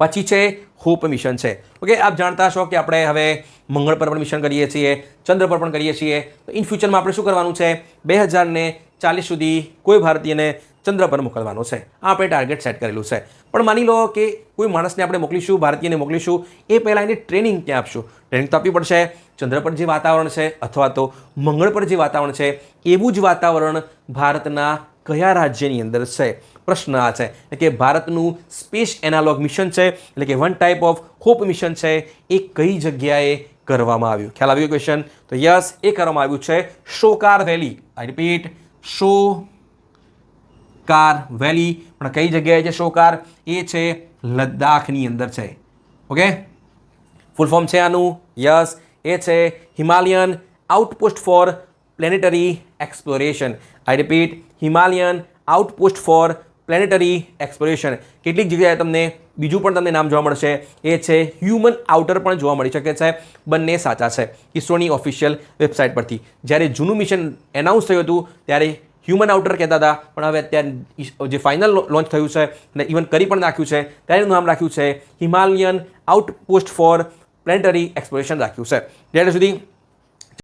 પછી છે hope mission છે. ઓકે, આપ જાણતા હશો કે આપણે હવે મંગળ પર પણ મિશન કરીએ છીએ, ચંદ્ર પર પણ કરીએ છીએ. તો ઇન ફ્યુચરમાં આપણે શું કરવાનું છે, 2040 સુધી કોઈ ભારતીયને ચંદ્ર પર મોકલવાનો છે. આ આપણે ટાર્ગેટ સેટ કરેલું છે. પણ માની લો કે કોઈ માણસને આપણે મોકલીશું, ભારતીયને મોકલીશું, એ પહેલાં એની ટ્રેનિંગ ક્યાં આપશું? ટ્રેનિંગ તો આપવી પડશે. ચંદ્ર પર જે વાતાવરણ છે અથવા તો મંગળ પર જે વાતાવરણ છે એવું જ વાતાવરણ ભારતના કયા રાજ્યની અંદર છે? પ્રશ્ન આ છે કે ભારતનું સ્પેસ એનાલોગ મિશન છે, એટલે કે one type of hope mission છે, એ કઈ જગ્યાએ કરવામાં આવ્યું? ખ્યાલ આવ્યો ક્વેશ્ચન? તો યસ, એ કરવામાં આવ્યું છે શોકાર વેલી. આઈ રિપીટ, શોકાર વેલી. પણ કઈ જગ્યાએ છે શોકાર? એ છે લદ્દાખની અંદર છે. ઓકે, ફૂલ ફોર્મ છે આનું? યસ, એ છે Himalayan outpost for planetary exploration. I repeat, Himalayan outpost for planetary exploration. કેટલીક જગ્યાએ તમને બીજું પણ તમને નામ જોવા મળશે, એ છે હ્યુમન આઉટર પણ જોવા મળી શકે છે. બંને સાચા છે ઇસરોની ઓફિશિયલ વેબસાઇટ પરથી. જ્યારે જૂનું મિશન એનાઉન્સ થયું હતું ત્યારે હ્યુમન આઉટર કહેતા હતા, પણ હવે અત્યારે જે ફાઇનલ લોન્ચ થયું છે અને ઇવન કરી પણ નાખ્યું છે ત્યારે નામ રાખ્યું છે Himalayan outpost for planetary exploration રાખ્યું છે. ત્યારે સુધી